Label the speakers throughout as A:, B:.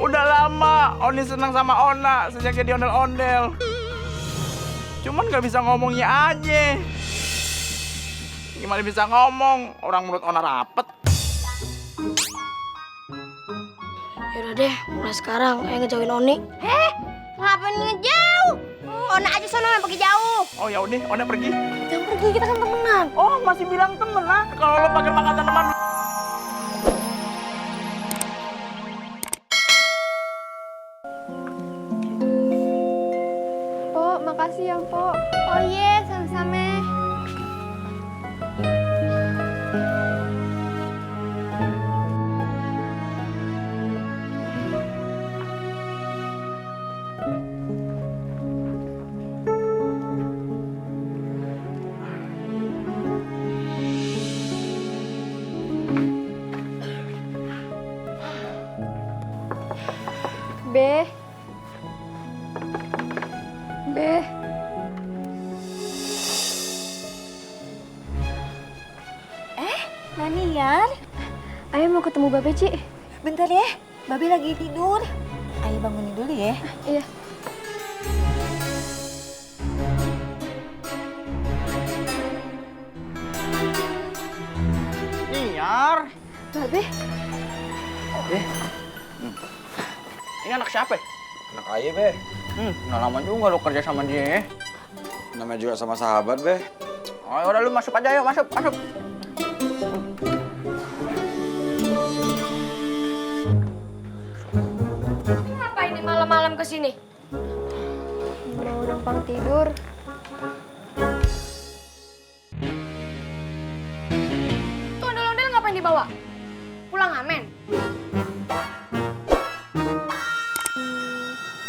A: Udah lama Oni senang sama Ona sejak jadi ondel-ondel. Cuman gak bisa ngomongnya aja. Gimana bisa ngomong? Orang mulut Ona rapet.
B: Yaudah deh, mulai sekarang ayo ngejauhin Oni.
C: Ngapain ngejauh? Ona aja sono yang pergi jauh.
A: Oh ya udah, Ona pergi.
B: Jangan pergi, kita kan temenan.
A: Oh masih bilang temen lah. Kalau lo pakai makan tanaman.
D: Po, makasih ya, Po.
C: Oh iya, sama-sama.
D: Be. Be.
C: Manian,
D: Ayo mau ketemu Babe, Ci.
C: bentar ya. Babe lagi tidur. Ayo bangunin dulu ya.
D: Iya.
A: Niar.
D: Babe,
A: Ini anak siapa?
E: Anak ayah, Be.
A: Nggak lama juga lo kerja sama dia.
E: Namanya juga sama sahabat, Be.
A: Oh udah lu masuk aja yuk, masuk.
B: Ngapain nih malam-malam kesini?
D: mau numpang tidur.
B: Tuh ondel-ondel ngapain dibawa? Pulang amen?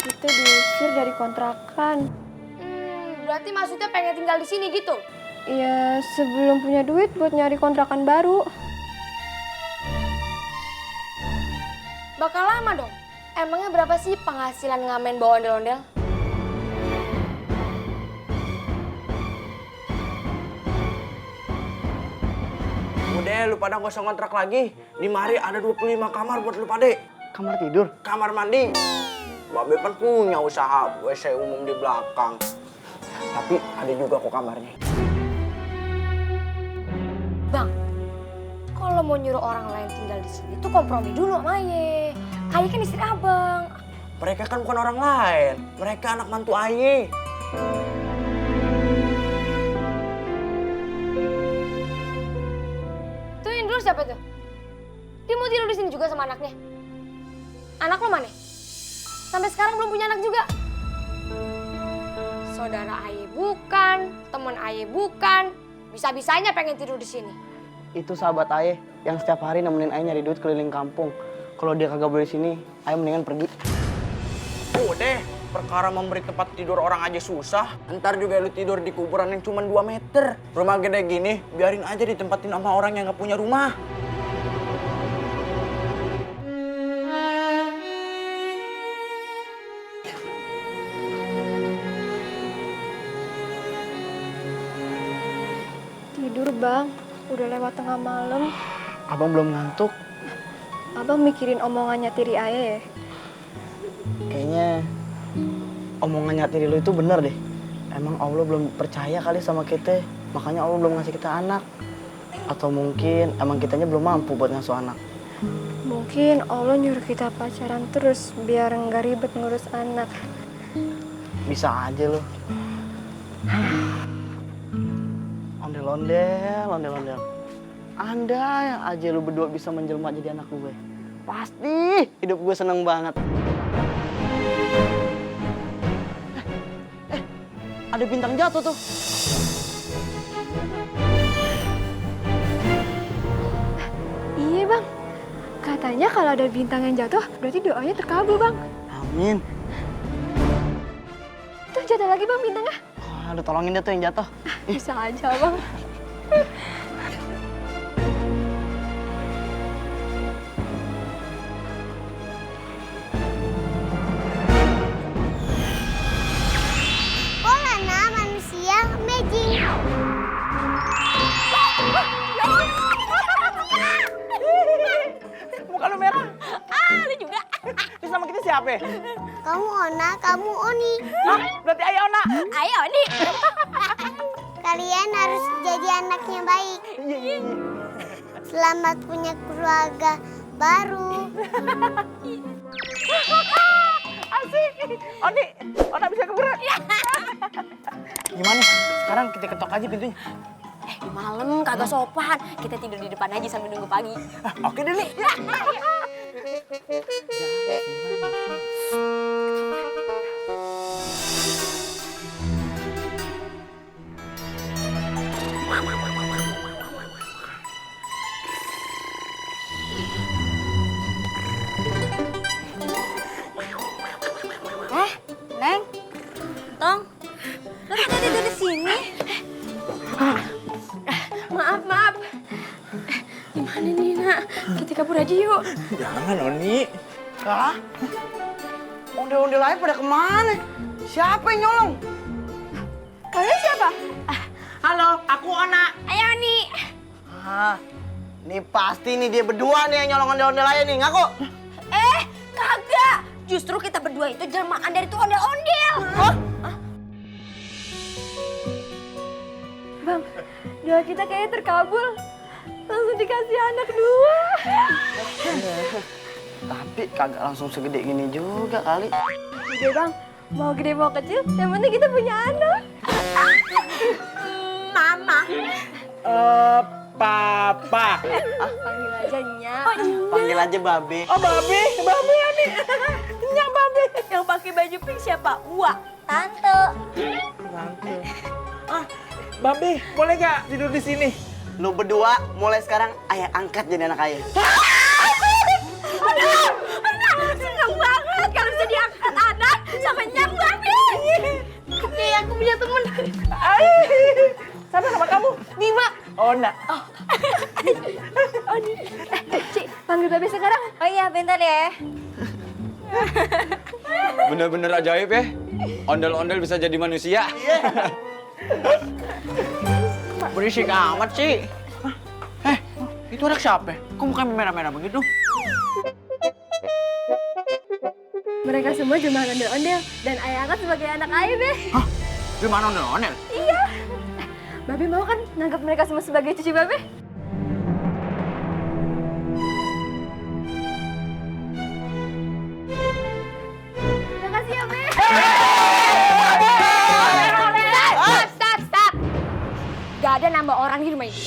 D: Kita diusir dari kontrakan.
B: Berarti maksudnya pengen tinggal di sini gitu?
D: Ya, sebelum punya duit buat nyari kontrakan baru.
B: Bakal lama dong. Emangnya berapa sih penghasilan ngamen bawa ondel-ondel?
A: Udah lu pada nggak usah ngontrak lagi. Di mari ada 25 kamar buat lu pade.
F: Kamar tidur?
A: Kamar mandi. Babe kan punya usaha WC umum di belakang. Tapi ada juga kok kamarnya.
B: Bang, kalau mau nyuruh orang lain tinggal di sini tuh kompromi dulu sama Aye. Aye kan istri abang.
A: Mereka kan bukan orang lain. Mereka anak mantu Aye.
B: Tuh yang dulu siapa tuh? Dia mau tidur di sini juga sama anaknya. Anak lo mana? Sampai sekarang belum punya anak juga. Saudara Aye bukan, teman Aye bukan. Bisa-bisanya pengen tidur di sini.
F: Itu sahabat Ayah yang setiap hari nemenin Ayah nyari duit keliling kampung. Kalau dia kagak boleh di sini, Ayah mendingan pergi.
A: Udah, perkara memberi tempat tidur orang aja susah. Ntar juga lu tidur di kuburan yang cuma 2 meter. Rumah gede gini, biarin aja ditempatin sama orang yang gak punya rumah.
D: Tidur, Bang. Udah lewat tengah malam.
F: Abang belum ngantuk.
D: Abang mikirin omongannya Tiri Aye ya?
F: Kayaknya omongannya tiri lu itu bener deh. Emang Allah belum percaya kali sama kita. Makanya Allah belum ngasih kita anak. Atau mungkin emang kitanya belum mampu buat ngasuh anak.
D: Mungkin Allah nyuruh kita pacaran terus biar nggak ribet ngurus anak.
F: Bisa aja lu. Ondel-ondel. Andai aja lu berdua bisa menjelma jadi anak gue. Pasti hidup gue seneng banget. Ada bintang jatuh tuh.
D: Iya, Bang. Katanya kalau ada bintang yang jatuh, berarti doanya terkabul, Bang.
F: Amin.
D: Tuh jatuh lagi, Bang, bintangnya.
F: Aduh, tolongin dia tuh yang jatuh.
D: Bisa aja, Bang.
C: Polana manusia magic.
A: Muka lu merah.
C: Lu juga.
F: nama kita siapa?
C: Kamu Ona, kamu Oni.
F: Hah? Berarti ayah Ona.
C: Ayo Oni. Kalian harus jadi anaknya baik.
F: Iya, iya, iya.
C: Selamat punya keluarga baru.
F: Asik. Oni, Ona bisa keberat. Gimana? Sekarang kita ketok aja pintunya.
B: Malam kagak sopan. Kita tidur di depan aja sambil nunggu pagi.
F: Oke deh, Li.
B: Neng, Tong, lo pada tidur di sini? Maaf. Gimana nih, Nak? Kita kabur aja yuk.
F: Jangan, Oni. Hah? Ondel-ondel aja pada kemana? Siapa yang nyolong?
D: Kalian siapa?
F: Halo, aku Ona.
B: Ayo, Ni.
F: Ah, nih pasti nih dia berdua nih yang nyolong ondel-ondel aja nih, ngaku.
B: Kagak. Justru kita berdua itu jelmaan dari tuh ondel-ondel.
D: Bang, doa kita kayaknya terkabul. Langsung dikasih anak 2.
F: Tapi kagak langsung segede gini juga kali.
D: Udah bang, mau gede mau kecil, yang penting kita punya anak.
B: Mama.
F: Papa.
D: Panggil aja Nyak.
F: Panggil aja Babe.
B: Oh, Babe Ani. Nyak Babe. Yang pakai baju pink siapa? Wah, Tante.
F: Babe, boleh gak tidur di sini? Lu berdua mulai sekarang ayah angkat jadi anak ayah.
B: Aduh, senang banget kalau bisa diangkat anak sama Nyak Babe. Oke, aku punya temen.
F: Siapa nama kamu?
B: Bima.
F: Ona.
D: Cik, panggil Babe sekarang.
B: Oh iya, bentar ya.
E: Bener-bener ajaib ya. Ondel-ondel bisa jadi manusia.
A: Berisik amat sih. Itu anak siapa? Kok mukanya merah-merah begitu?
D: Mereka semua jemaah ondel-ondel dan ayah angkat sebagai anak ayah deh.
A: Hah? Gimana ondel-ondel?
D: Babe mau kan nanggap mereka semua sebagai cucu Babe? Makasih ya, Be.
B: Stop. Gak ada nambah orang di rumah ini.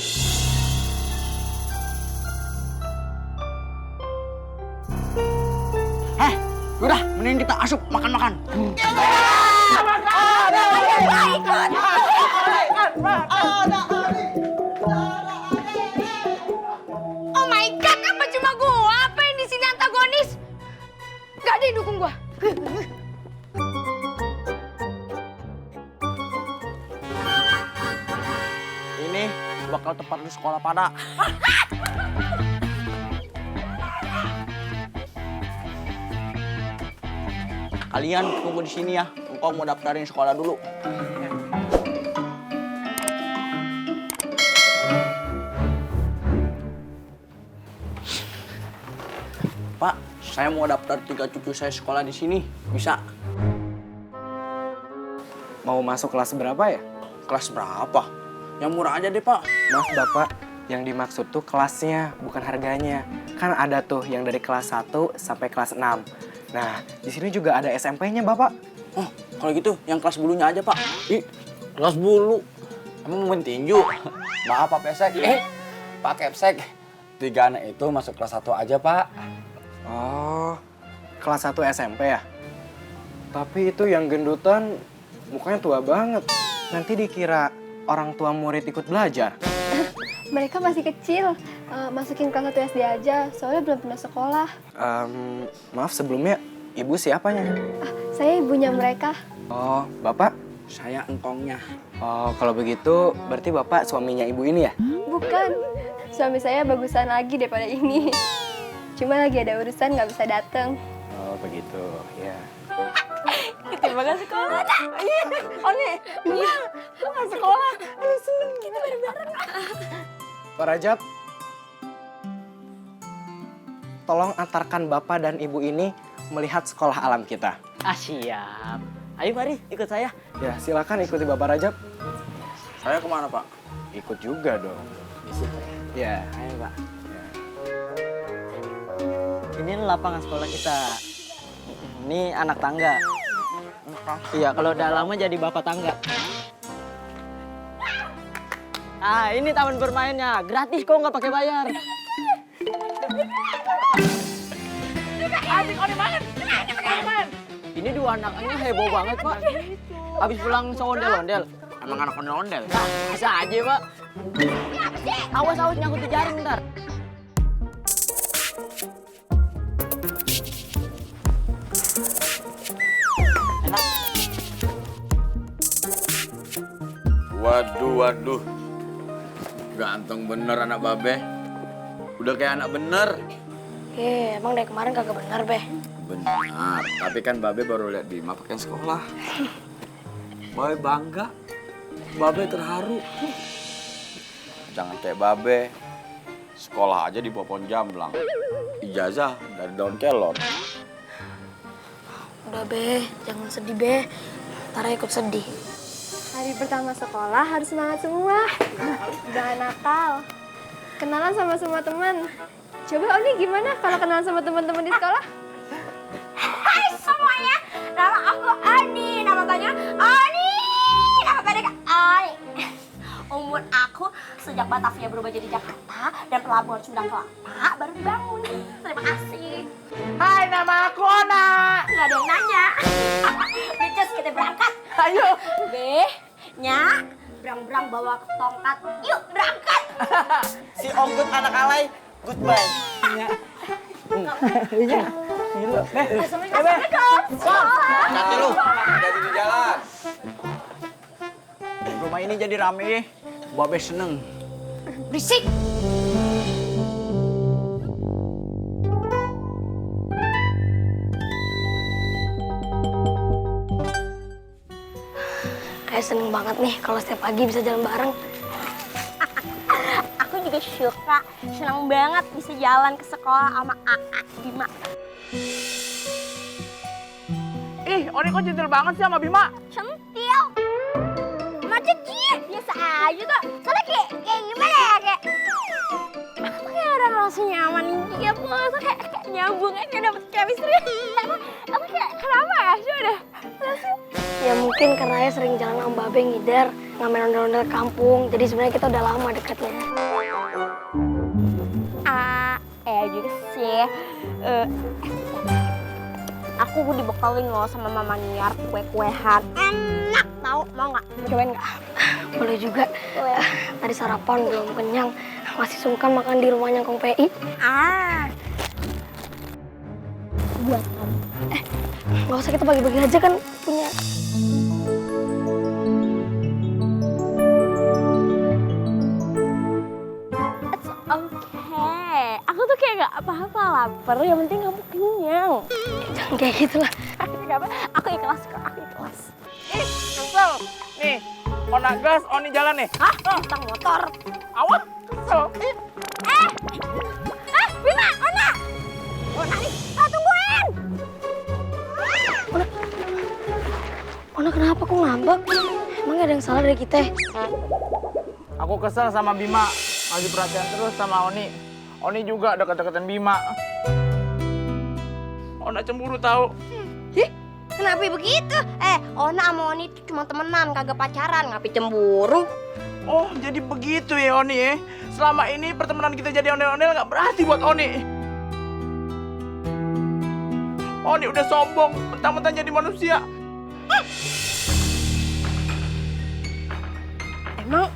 A: Udah, mending kita asup makan-makan.
B: Oh my God, apa cuma gua? Apa yang di sini antagonis? Gak ada yang dukung gua.
A: Ini bakal tepat di sekolah pada. Kalian tunggu di sini ya. Engkau mau daftarin sekolah dulu. Pak, saya mau daftar 3 cucu saya sekolah di sini. Bisa?
G: Mau masuk kelas berapa ya?
A: Kelas berapa? Yang murah aja deh, Pak.
G: Maaf Bapak, yang dimaksud tuh kelasnya, bukan harganya. Kan ada tuh yang dari kelas 1 sampai kelas 6. Nah, di sini juga ada SMP-nya Bapak.
A: Oh, kalau gitu yang kelas bulunya aja, Pak. Ih, kelas bulu. Emang mau main tinju?
E: Maaf Pak Pesek. Pak Kepsek. 3 anak itu masuk kelas 1 aja Pak.
G: Oh, kelas 1 SMP ya? Tapi itu yang gendutan mukanya tua banget. Nanti dikira orang tua murid ikut belajar.
D: Mereka masih kecil, masukin kelas 1 SD aja, soalnya belum pernah sekolah.
G: Maaf sebelumnya, ibu siapanya?
D: Saya ibunya mereka.
G: Oh, Bapak?
A: Saya engkongnya.
G: Oh, kalau begitu berarti Bapak suaminya ibu ini ya?
D: Bukan, suami saya bagusan lagi daripada ini. Cuma lagi ada urusan nggak bisa datang.
G: Oh, begitu, ya.
B: Terima kasih sekolah.
F: Oni, iya, lu nggak sekolah. Aduh, seneng
B: Kita bareng-bareng.
G: Pak Rajab, tolong antarkan Bapak dan Ibu ini melihat sekolah alam kita.
F: Ah, siap. Ayo mari, ikut saya.
G: Ya, silakan ikuti Bapak Rajab.
A: Saya kemana, Pak?
G: Ikut juga dong.
F: Di situ ya.
G: Ya.
F: Ayo, Pak. Ini lapangan sekolah kita. Ini anak tangga. Iya, kalau udah lama jadi bapak tangga. Ah, ini taman bermainnya. Gratis kok, nggak pakai bayar. Asik, banget. Ini dua anaknya heboh banget, Pak. Habis pulang seondel-ondel.
A: Emang anak ondel-ondel?
F: Nah, bisa aja, Pak. Awas-awas nyangkut di jaring ntar. Enak.
E: Waduh. Ganteng bener anak babe. Udah kayak anak bener.
B: Emang dari kemarin kagak benar, Be.
E: Benar, tapi kan babe baru lihat Bima pakai sekolah. Babe bangga. Babe terharu. Jangan kayak babe. Sekolah aja di Popon Jamblang. Ijazah dari daun kelor.
B: Udah, Be. Jangan sedih, Be. Ntar ikut sedih.
D: Hari pertama sekolah harus semangat semua. Jangan nakal. Kenalan sama semua teman. Coba Oni gimana kalau kenalan sama teman-teman di sekolah?
C: Hai semuanya, nama aku Ani, nama tanya Ani, nama pendek Ani. Umur aku sejak Batavia berubah jadi Jakarta dan pelabuhan Sunda Kelapa baru dibangun. Terima kasih.
F: Hai, nama aku Ona.
C: Nggak ada yang nanya. Becus, kita berangkat.
F: Ayo.
C: Nya, berang-berang bawa tongkat. Yuk berangkat.
A: Si Ogut anak alay, goodbye.
C: Assalamualaikum.
A: Hati lu.
E: Jadi di jalan.
A: Rumah ini jadi rame. Babe seneng.
C: Berisik.
B: Kayak seneng banget nih kalau setiap pagi bisa jalan bareng.
C: Aku juga suka, senang banget bisa jalan ke sekolah sama AA Bima.
A: Ih, Oni kok gentle banget sih sama Bima?
C: Centil. Macet sih, biasa aja tuh. Soalnya kayak gimana ya, kayak apa kayak ada rasa nyaman gitu, kayak nyambung aja, kayak dapet chemistry. Apa kayak kenapa ya sih udah?
B: Ya mungkin karena Ayah sering jalan sama Babe ngidar, ngamen ondel-ondel kampung. Jadi sebenarnya kita udah lama dekatnya.
C: Juga sih. Aku dibekelin loh sama Mama Niar kue-kuehan. Enak tau, mau nggak? Mau cobain nggak?
B: Boleh juga. Tadi sarapan belum kenyang. Masih sungkan makan di rumahnya Kong PI.
C: Buat kamu.
B: Nggak usah, kita bagi-bagi aja kan punya.
C: It's okay. Aku tuh kayak gak apa-apa lapar, yang penting kamu kenyang.
B: Jangan kayak gitu lah.
C: Aku ikhlas kok, aku ikhlas.
A: Ih, kesel. Nih, Ona gas, Oni jalan nih.
C: Hah? Tentang motor.
A: Awas, kesel.
C: Bima, Ona! Ona nih, tungguin!
B: Ona kenapa kok ngambek? Emang ada yang salah dari kita?
A: Aku kesel sama Bima. Lagi perhatian terus sama Oni. Oni juga deket-deketan Bima. Ona cemburu tahu.
C: Kenapa begitu? Ona sama Oni tuh cuma temenan, kagak pacaran, ngapain cemburu?
A: Oh, jadi begitu ya Oni ya. Selama ini pertemanan kita jadi ondel-ondel nggak berarti buat Oni. Oni udah sombong, mentang-mentang jadi manusia.
C: Emang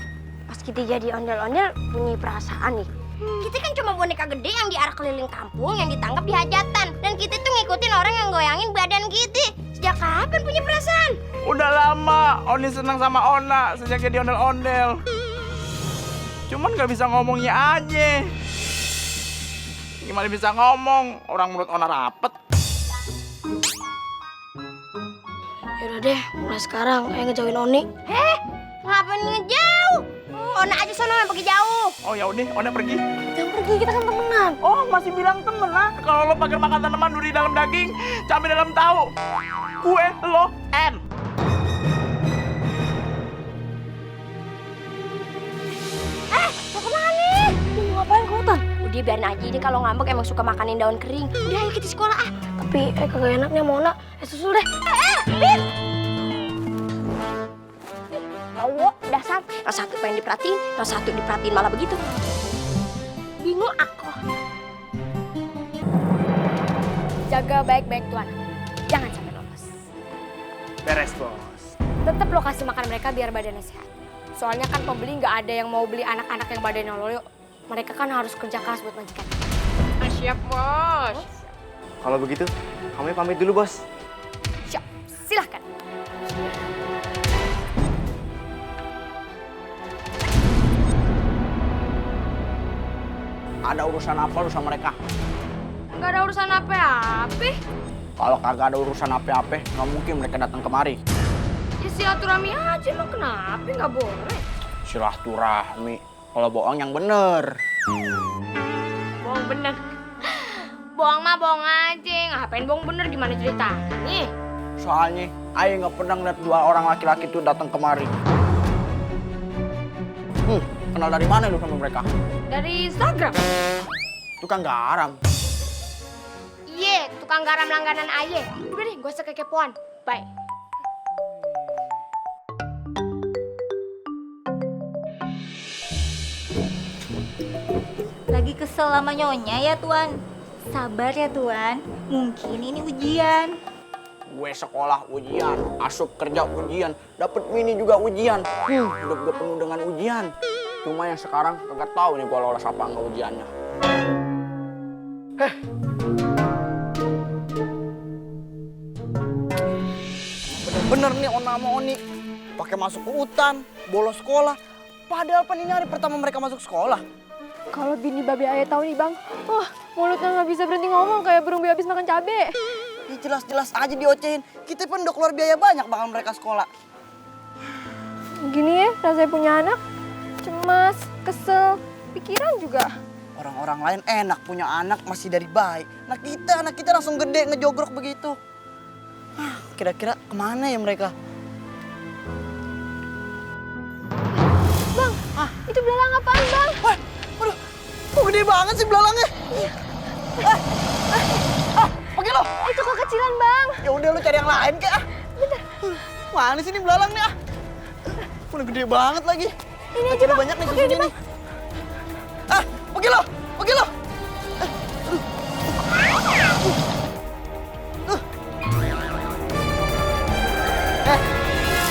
C: pas kita jadi ondel-ondel punya perasaan nih? Kita kan cuma boneka gede yang diarak keliling kampung, yang ditangkap di hajatan. Dan kita tuh ngikutin orang yang goyangin badan kita. Sejak kapan punya perasaan?
A: Udah lama Oni senang sama Ona sejak jadi ondel-ondel. Cuman nggak bisa ngomongnya aja. Gimana bisa ngomong? Orang mulut Ona rapet.
B: Yaudah deh, mulai sekarang Ayah ngejauhin Oni.
C: Ngapain ngejauh? Ona aja sono yang pergi jauh.
A: Oh ya udah, Ona pergi.
B: Jangan pergi, kita kan temenan.
A: Oh, masih bilang temen ah. Kalau lo pakai makan tanaman duri dalam daging, cabai dalam tahu. Gue, lo, N.
C: Mau kemana?
B: Mau ngapain ke hutan?
C: Udah biarin aja, dia kalau ngambek emang suka makanin daun kering. Udah ayo kita sekolah ah.
B: Tapi kagak enaknya Mona. Susul deh.
C: Bin! Cowok dasar, yang satu pengen diperhatiin, yang satu diperhatiin malah begitu. Bingung aku.
B: Jaga baik-baik tuan. Jangan sampai lolos.
A: Beres, Bos.
B: Tetap lo kasih makan mereka biar badannya sehat. Soalnya kan pembeli nggak ada yang mau beli anak-anak yang badannya loyo. Mereka kan harus kerja keras buat majikan.
D: Siap, Bos.
F: Kalau begitu, kami pamit dulu, Bos.
B: Siap, silahkan.
A: Ada urusan apa lu sama mereka?
B: Nggak ada urusan apa-apa.
A: Kalau kagak ada urusan apa-apa, nggak mungkin mereka datang kemari.
B: Ya silaturahmi aja, emang kenapa nggak boleh?
A: Silaturahmi. Kalau bohong yang bener.
B: Bohong bener. Bohong mah bohong aja. Ngapain bohong bener, gimana ceritanya?
A: Soalnya, Ayo nggak pernah ngeliat dua orang laki-laki itu datang kemari. Kenal dari mana lu sama mereka?
B: Dari Instagram.
A: Tukang garam.
B: Iya, tukang garam langganan Aye. Udah deh, gue sekekepoan. Bye.
C: Lagi kesel sama nyonya ya Tuan. Sabar ya Tuan, mungkin ini ujian.
A: Gue sekolah ujian, asup kerja ujian, dapet mini juga ujian. Hidup gue penuh dengan ujian. Cuma yang sekarang kagak tahu nih gue lolos apa enggak ujiannya. Bener-bener nih Ona sama Oni. Pakai masuk ke hutan, bolos sekolah. Padahal kan ini hari pertama mereka masuk sekolah.
D: Kalau bini babe ayah tahu nih bang, wah mulutnya nggak bisa berhenti ngomong kayak burung habis makan cabe.
F: Ya jelas-jelas aja diocehin. Kita pun udah keluar biaya banyak bakal mereka sekolah.
D: Gini ya, rasanya punya anak, cemas, kesel, pikiran juga.
F: Orang-orang lain enak punya anak masih dari bayi. Anak kita langsung gede ngejogrok begitu. Kira-kira kemana ya mereka?
D: Bang, itu belalang apaan bang?
F: Wah, waduh, kok gede banget sih belalangnya? Pergi lo.
D: Itu kekecilan bang.
F: Ya udah lu cari yang lain kek.
D: Bentar.
F: Mana sih ini belalang nih? Udah gede banget lagi.
D: Ini aja bang.
F: Banyak nih
D: Oke,
F: susunya
D: ini,
F: nih. Pergi lo.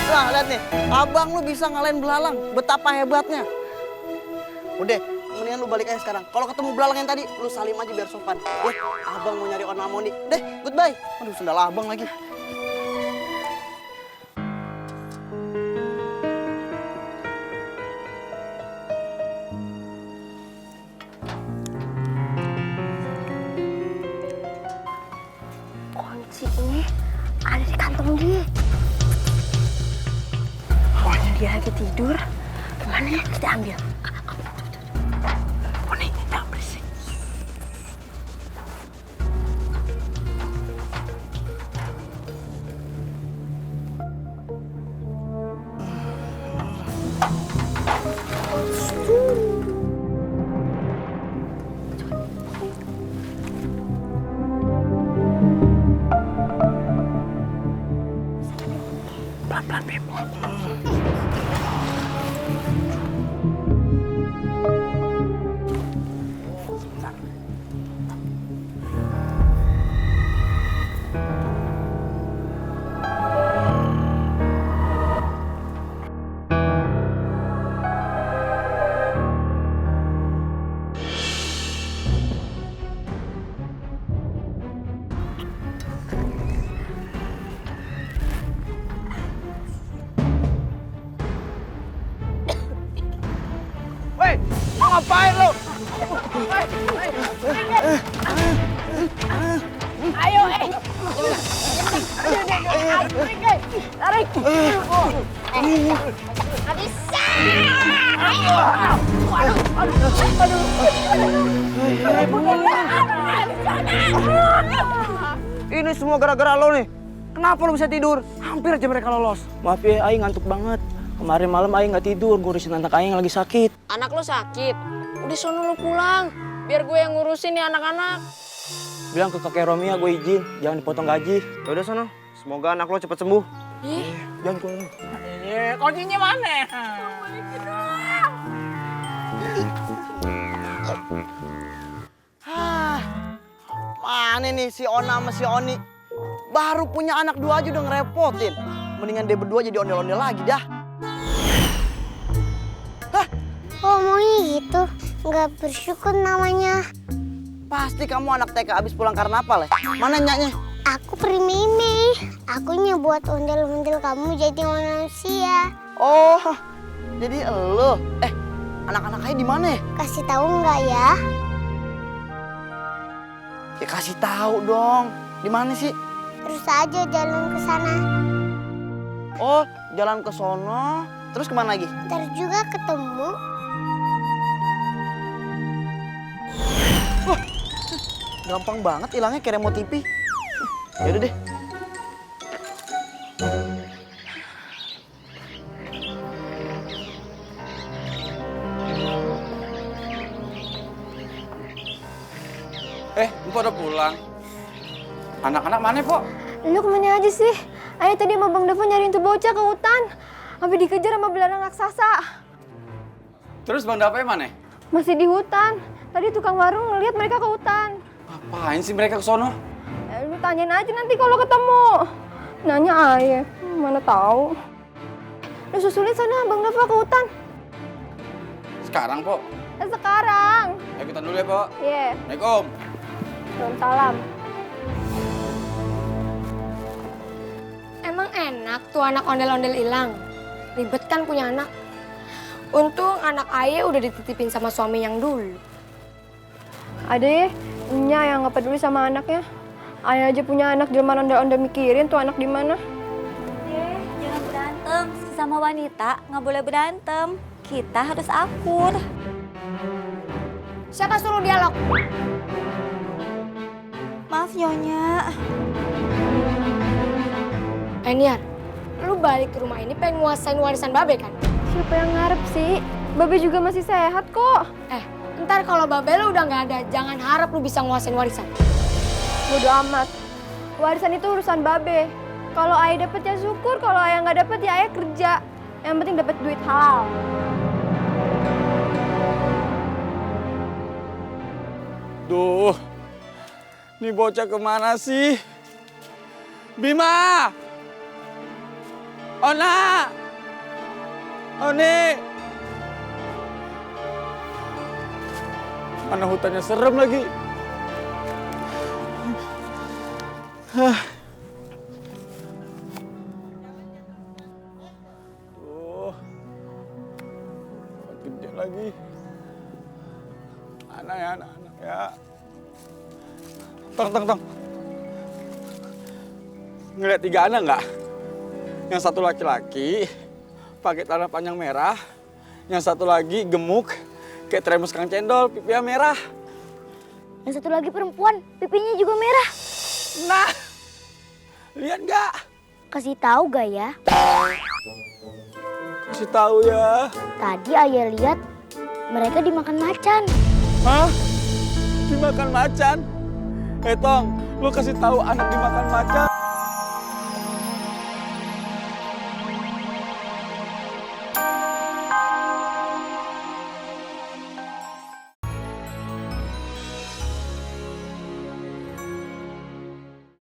F: Nah, lihat nih. Abang lu bisa ngalahin belalang. Betapa hebatnya. Udah, mendingan lu balik aja sekarang. Kalau ketemu belalang yang tadi, lu salim aja biar sopan. Abang mau nyari Ona Moni. Deh, goodbye. Aduh, sendal abang lagi.
B: Kunci ini ada di kantong dia. Pokoknya dia lagi tidur. Kemana ya? Kita ambil. Oh nih, jangan berisik. Pelan-pelan, Beb.
A: Woi, ngapain lo?
B: Ayo, tarik. Nggak bisa.
F: Ini semua gara-gara lo nih. Kenapa lo bisa tidur? Hampir aja mereka lolos. Maaf ya, Aing ngantuk banget. Kemarin malam Aing nggak tidur, ngurusin anak Aing yang lagi sakit.
B: Anak lo sakit? Udah sono lo pulang. Biar gue yang ngurusin nih anak-anak.
F: Bilang ke kakek Romia gue izin, jangan dipotong gaji. Ya udah sono, semoga anak lo cepat sembuh. Jangan keluar.
A: Kuncinya mana?
F: Mana nih si Ona sama si Oni? Baru punya anak 2 aja udah ngerepotin. Mendingan dia berdua jadi ondel-ondel lagi dah.
C: Oh maunya gitu, nggak bersyukur namanya.
F: Pasti kamu anak TK abis pulang karnaval ya? Mana nyaknya?
C: Aku Primimi, aku buat ondel-ondel kamu jadi manusia.
F: Oh, jadi elo. Anak-anak Ayah di mana ya?
C: Kasih tahu nggak ya?
F: Ya kasih tahu dong. Di mana sih?
C: Terus aja jalan ke sana.
F: Oh, jalan ke sono. Terus kemana lagi?
C: Ntar juga ketemu.
F: Gampang banget hilangnya kayak remote TV. Yaudah deh.
E: Empok udah pulang. Anak-anak mana, Pok?
D: Lu kemana aja sih? Ayah tadi sama Bang Dava nyariin tuh bocah ke hutan. Sampai dikejar sama belerang raksasa.
E: Terus Bang Dava mana?
D: Masih di hutan. Tadi tukang warung ngeliat mereka ke hutan.
E: Ngapain sih mereka ke sono?
D: Lu tanyain aja nanti kalau ketemu. Nanya ayah, mana tahu. Lu susulin sana Bang Dava ke hutan.
E: Sekarang, Pok.
D: Sekarang.
E: Ayo kita dulu ya, Pok.
D: Iya,
E: Assalamualaikum.
D: salam.
B: Emang enak tuh anak ondel-ondel hilang. Ribet kan punya anak. Untung anak ayah udah dititipin sama suami yang dulu.
D: Ada ya, Nya yang nggak peduli sama anaknya. Ayah aja punya anak, jelmaan ondel-ondel mikirin tuh anak di mana.
C: Jangan berantem, sesama wanita nggak boleh berantem. Kita harus akur.
B: Siapa suruh dialog?
C: Maaf Nyonya.
B: Niar, lu balik ke rumah ini pengen nguasain warisan Babe kan?
D: Siapa yang ngarep sih? Babe juga masih sehat kok.
B: Ntar kalau Babe lu udah nggak ada, jangan harap lu bisa nguasain warisan.
D: Bodo amat. Warisan itu urusan Babe. Kalau ayah dapet ya syukur, kalau ayah nggak dapet ya ayah kerja. Yang penting dapet duit halal.
E: Duh, ini bocah kemana sih? Bima! Ona! Oni! Mana hutannya serem lagi. Tuh, gede lagi. Anak ya, anak-anak ya. Tong. Ngeliat 3 anak nggak? Yang satu laki-laki, pakai celana panjang merah. Yang satu lagi gemuk, kayak termos Kang Cendol, pipinya merah.
C: Yang satu lagi perempuan, pipinya juga merah.
E: Nah, lihat nggak?
C: Kasih tahu gak ya?
E: Kasih tahu ya.
C: Tadi ayah lihat mereka dimakan macan.
E: Hah? Dimakan macan? Tong, lu kasih tahu anak dimakan macan.